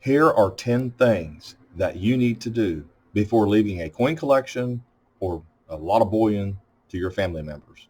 Here are 10 things that you need to do before leaving a coin collection or a lot of bullion to your family members.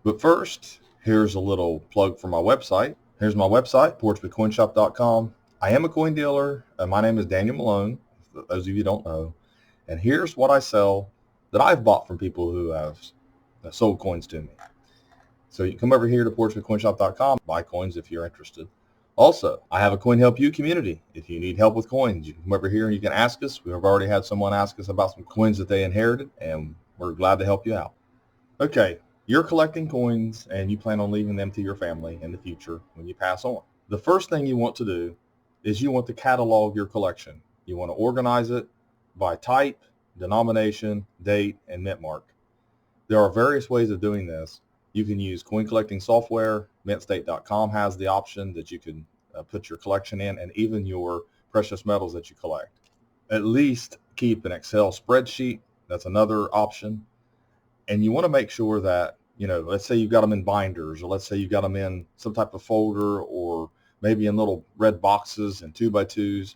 But first, here's a little plug for my website. Here's my website, portsmouthcoinshop.com. I am a coin dealer, and my name is Daniel Malone, for those of you who don't know. And here's what I sell that I've bought from people who have sold coins to me. So you can come over here to portsmouthcoinshop.com, buy coins if you're interested. Also, I have a Coin Help You community. If you need help with coins, you can come over here and you can ask us. We've already had someone ask us about some coins that they inherited, and we're glad to help you out. Okay, you're collecting coins and you plan on leaving them to your family in the future when you pass on. The first thing you want to do is you want to catalog your collection. You want to organize it by type, denomination, date, and mint mark. There are various ways of doing this. You can use coin collecting software. Mintstate.com has the option that you can put your collection in, and even your precious metals that you collect. At least keep an Excel spreadsheet. That's another option. And you want to make sure that, let's say you've got them in binders, or let's say you've got them in some type of folder, or maybe in little red boxes and 2x2s.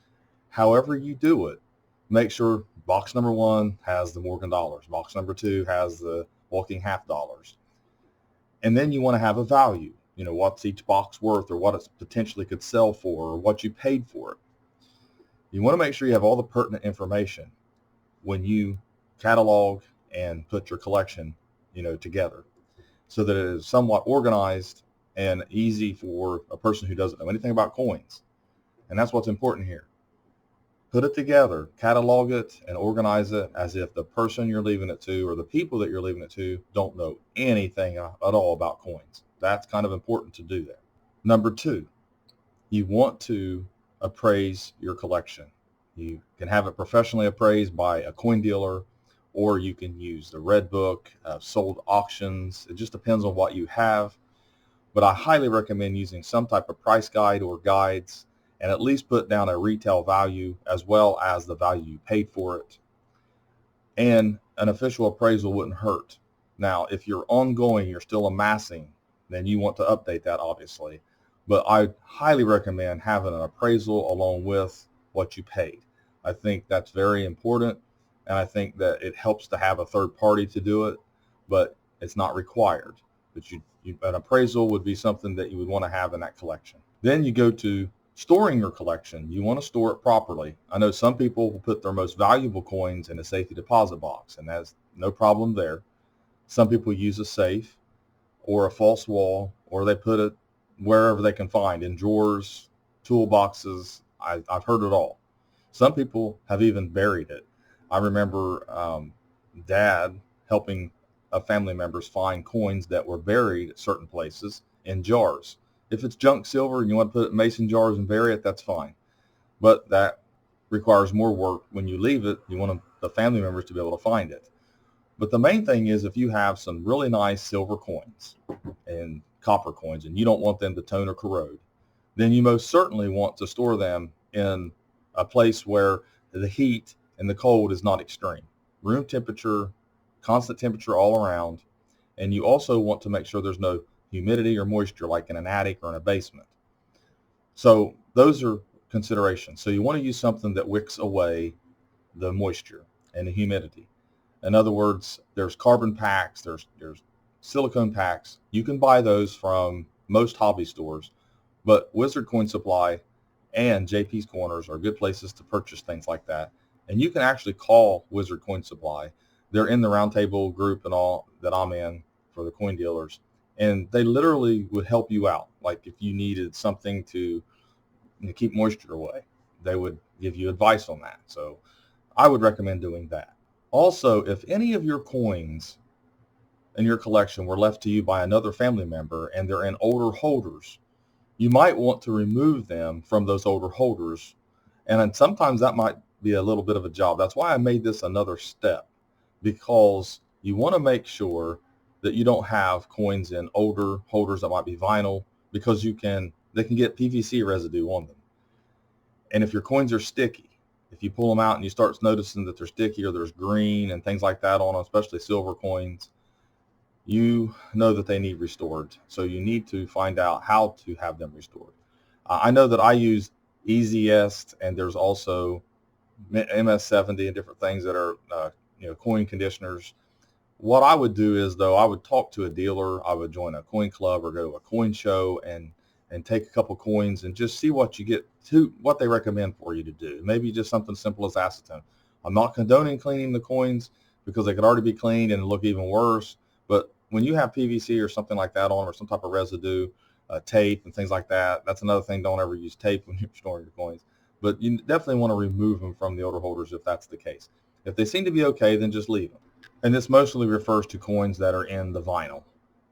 However you do it, make sure box number 1 has the Morgan dollars. Box number 2 has the walking half dollars. And then you want to have a value, what's each box worth, or what it potentially could sell for, or what you paid for it. You want to make sure you have all the pertinent information when you catalog and put your collection, together, so that it is somewhat organized and easy for a person who doesn't know anything about coins. And that's what's important here. Put it together, catalog it, and organize it as if the person you're leaving it to, or the people that you're leaving it to, don't know anything at all about coins. That's kind of important to do that. Number 2, you want to appraise your collection. You can have it professionally appraised by a coin dealer, or you can use the Red Book, sold auctions. It just depends on what you have. But I highly recommend using some type of price guide or guides, and at least put down a retail value as well as the value you paid for it. And an official appraisal wouldn't hurt. Now, if you're ongoing, you're still amassing, then you want to update that, obviously. But I highly recommend having an appraisal along with what you paid. I think that's very important, and I think that it helps to have a third party to do it, but it's not required. But an appraisal would be something that you would want to have in that collection. Then you go to storing your collection. You want to store it properly. I know some people will put their most valuable coins in a safety deposit box, and that's no problem there. Some people use a safe or a false wall, or they put it wherever they can find, in drawers, toolboxes. I've heard it all. Some people have even buried it. I remember Dad helping family members find coins that were buried at certain places in jars. If it's junk silver and you want to put it in mason jars and bury it, that's fine. But that requires more work. When you leave it, you want the family members to be able to find it. But the main thing is, if you have some really nice silver coins and copper coins and you don't want them to tone or corrode, then you most certainly want to store them in a place where the heat and the cold is not extreme. Room temperature, constant temperature all around. And you also want to make sure there's no humidity or moisture, like in an attic or in a basement. So those are considerations. So you want to use something that wicks away the moisture and the humidity. In other words, there's carbon packs, there's silicone packs. You can buy those from most hobby stores, but Wizard Coin Supply and JP's Corners are good places to purchase things like that. And you can actually call Wizard Coin Supply. They're in the roundtable group and all that I'm in for the coin dealers. And they literally would help you out. Like if you needed something to keep moisture away, they would give you advice on that. So I would recommend doing that. Also, if any of your coins in your collection were left to you by another family member and they're in older holders, you might want to remove them from those older holders. And then sometimes that might be a little bit of a job. That's why I made this another step, because you want to make sure that you don't have coins in older holders that might be vinyl, because they can get PVC residue on them. And if your coins are sticky, if you pull them out and you start noticing that they're sticky, or there's green and things like that on them, especially silver coins, you know that they need restored. So you need to find out how to have them restored. I know that I use easiest, and there's also MS70 and different things that are coin conditioners. What I would do is, though, I would talk to a dealer. I would join a coin club or go to a coin show and take a couple coins and just see what you get to, what they recommend for you to do. Maybe just something simple as acetone. I'm not condoning cleaning the coins because they could already be cleaned and look even worse. But when you have PVC or something like that on, or some type of residue, tape and things like that, that's another thing. Don't ever use tape when you're storing your coins. But you definitely want to remove them from the order holders if that's the case. If they seem to be okay, then just leave them. And this mostly refers to coins that are in the vinyl.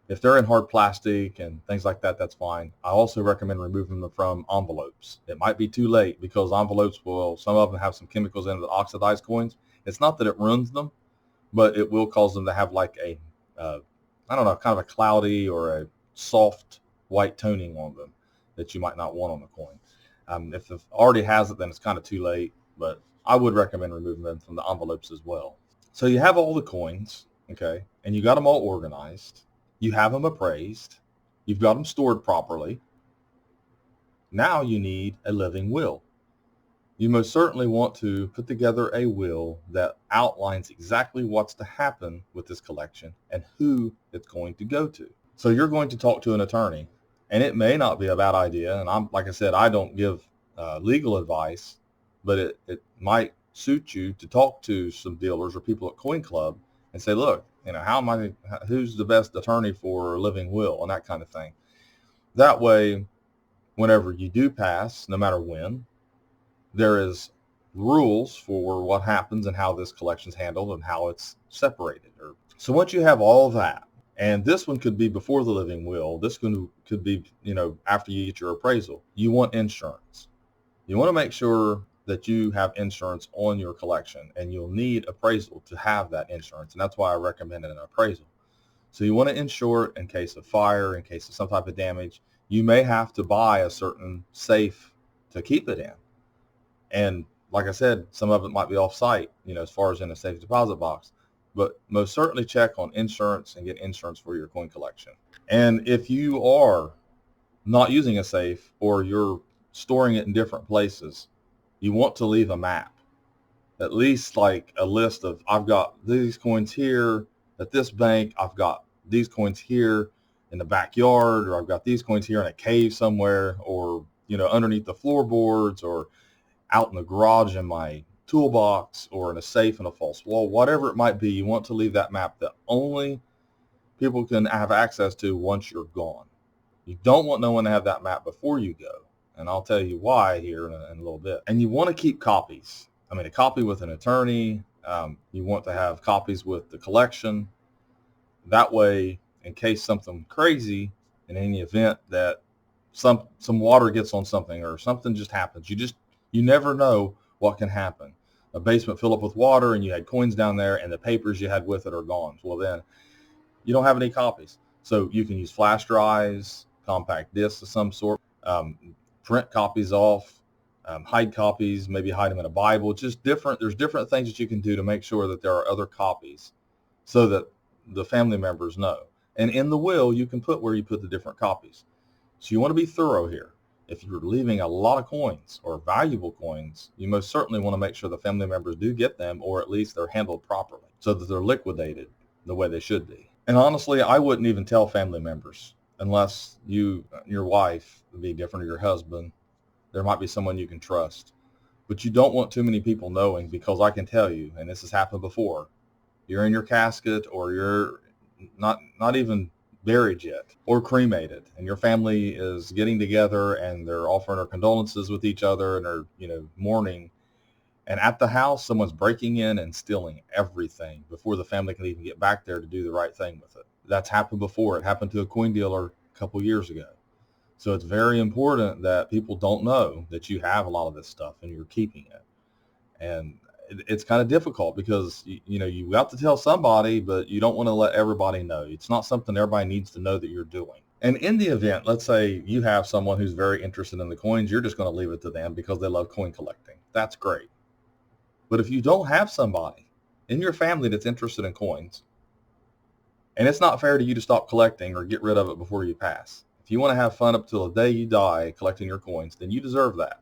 If they're in hard plastic and things like that, that's fine. I also recommend removing them from envelopes. It might be too late because envelopes some of them have some chemicals in it that oxidize coins. It's not that it ruins them, but it will cause them to have like I don't know, kind of a cloudy or a soft white toning on them that you might not want on the coin. If it already has it, then it's kind of too late, but I would recommend removing them from the envelopes as well. So you have all the coins, okay, and you got them all organized. You have them appraised. You've got them stored properly. Now you need a living will. You most certainly want to put together a will that outlines exactly what's to happen with this collection and who it's going to go to. So you're going to talk to an attorney, and it may not be a bad idea. And like I said, I don't give legal advice, but it might suit you to talk to some dealers or people at Coin Club and say, look, who's the best attorney for a living will and that kind of thing. That way, whenever you do pass, no matter when, there is rules for what happens and how this collection is handled and how it's separated. So once you have all that, and this one could be before the living will, this one could be, after you get your appraisal, you want insurance. You want to make sure that you have insurance on your collection, and you'll need appraisal to have that insurance. And that's why I recommend an appraisal. So you want to insure it in case of fire, in case of some type of damage. You may have to buy a certain safe to keep it in. And like I said, some of it might be off-site, as far as in a safe deposit box. But most certainly check on insurance and get insurance for your coin collection. And if you are not using a safe or you're storing it in different places, you want to leave a map, at least like a list of, I've got these coins here at this bank, I've got these coins here in the backyard, or I've got these coins here in a cave somewhere, or underneath the floorboards, or out in the garage in my toolbox, or in a safe in a false wall, whatever it might be. You want to leave that map that only people can have access to once you're gone. You don't want no one to have that map before you go. And I'll tell you why here in a little bit. And you want to keep copies. A copy with an attorney. You want to have copies with the collection. That way, in case something crazy, in any event that some water gets on something or something just happens, you never know what can happen. A basement fill up with water and you had coins down there and the papers you had with it are gone. Well, then you don't have any copies. So you can use flash drives, compact discs of some sort, print copies off, hide copies, maybe hide them in a Bible. There's different things that you can do to make sure that there are other copies so that the family members know. And in the will, you can put where you put the different copies. So you want to be thorough here. If you're leaving a lot of coins or valuable coins, you most certainly want to make sure the family members do get them, or at least they're handled properly so that they're liquidated the way they should be. And honestly, I wouldn't even tell family members unless your wife would be different, or your husband. There might be someone you can trust. But you don't want too many people knowing, because I can tell you, and this has happened before, you're in your casket, or you're not even buried yet, or cremated, and your family is getting together and they're offering their condolences with each other and are mourning, and at the house someone's breaking in and stealing everything before the family can even get back there to do the right thing with it. That's happened before. It happened to a coin dealer a couple years ago. So it's very important that people don't know that you have a lot of this stuff and you're keeping it. And it's kind of difficult because you got to tell somebody, but you don't want to let everybody know. It's not something everybody needs to know that you're doing. And in the event, let's say you have someone who's very interested in the coins, you're just going to leave it to them because they love coin collecting. That's great. But if you don't have somebody in your family that's interested in coins, and it's not fair to you to stop collecting or get rid of it before you pass. If you want to have fun up till the day you die collecting your coins, then you deserve that.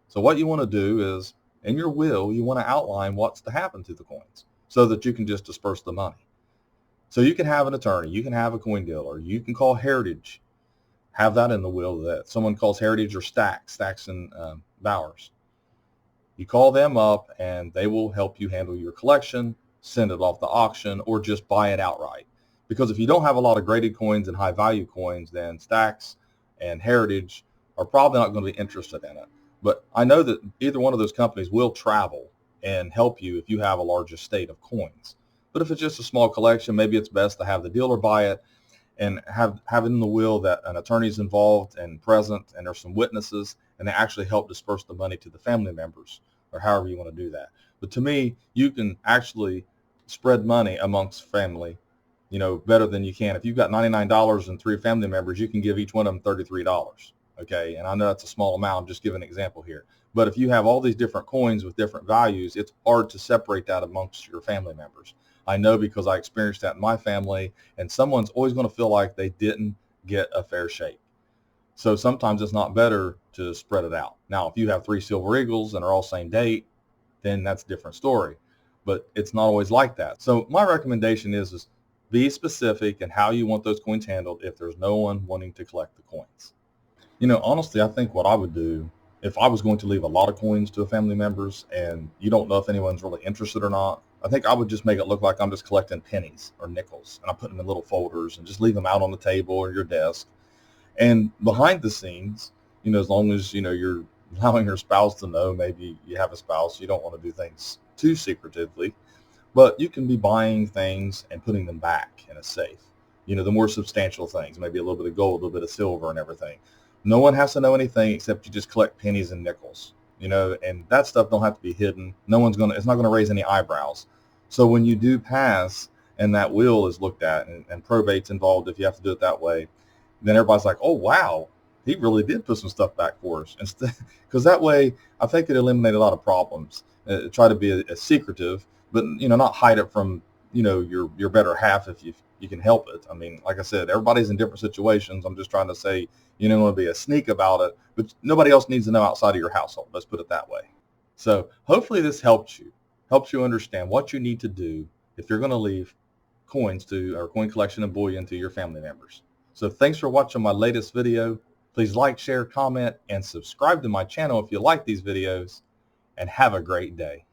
So what you want to do is, in your will, you want to outline what's to happen to the coins so that you can just disperse the money. So you can have an attorney, you can have a coin dealer, you can call Heritage, have that in the will that someone calls Heritage or Stacks and Bowers. You call them up and they will help you handle your collection, send it off the auction, or just buy it outright. Because if you don't have a lot of graded coins and high value coins, then Stacks and Heritage are probably not going to be interested in it. But I know that either one of those companies will travel and help you if you have a large estate of coins. But if it's just a small collection, maybe it's best to have the dealer buy it and have it in the will that an attorney is involved and present and there's some witnesses and they actually help disperse the money to the family members or however you want to do that. But to me, you can actually spread money amongst family, better than you can. If you've got $99 and 3 family members, you can give each one of them $33. Okay. And I know that's a small amount. I'm just giving an example here. But if you have all these different coins with different values, it's hard to separate that amongst your family members. I know because I experienced that in my family, and someone's always going to feel like they didn't get a fair shake. So sometimes it's not better to spread it out. Now, if you have 3 Silver Eagles and are all same date, then that's a different story. But it's not always like that. So my recommendation is be specific in how you want those coins handled if there's no one wanting to collect the coins. Honestly, I think what I would do if I was going to leave a lot of coins to family members and you don't know if anyone's really interested or not, I think I would just make it look like I'm just collecting pennies or nickels, and I put them in little folders and just leave them out on the table or your desk. And behind the scenes, as long as, you're allowing your spouse to know, maybe you have a spouse, you don't want to do things too secretively, but you can be buying things and putting them back in a safe. The more substantial things, maybe a little bit of gold, a little bit of silver and everything. No one has to know anything except you just collect pennies and nickels, and that stuff don't have to be hidden. It's not going to raise any eyebrows. So when you do pass and that will is looked at and probate's involved, if you have to do it that way, then everybody's like, oh, wow, he really did put some stuff back for us. Because that way, I think it eliminated a lot of problems. Try to be a secretive, but, not hide it from, your better half if you can help it. I mean, like I said, everybody's in different situations. I'm just trying to say, you don't want to be a sneak about it, but nobody else needs to know outside of your household. Let's put it that way. So hopefully this helps you understand what you need to do if you're going to leave coins or coin collection and bullion to your family members. So thanks for watching my latest video. Please like, share, comment, and subscribe to my channel if you like these videos, and have a great day.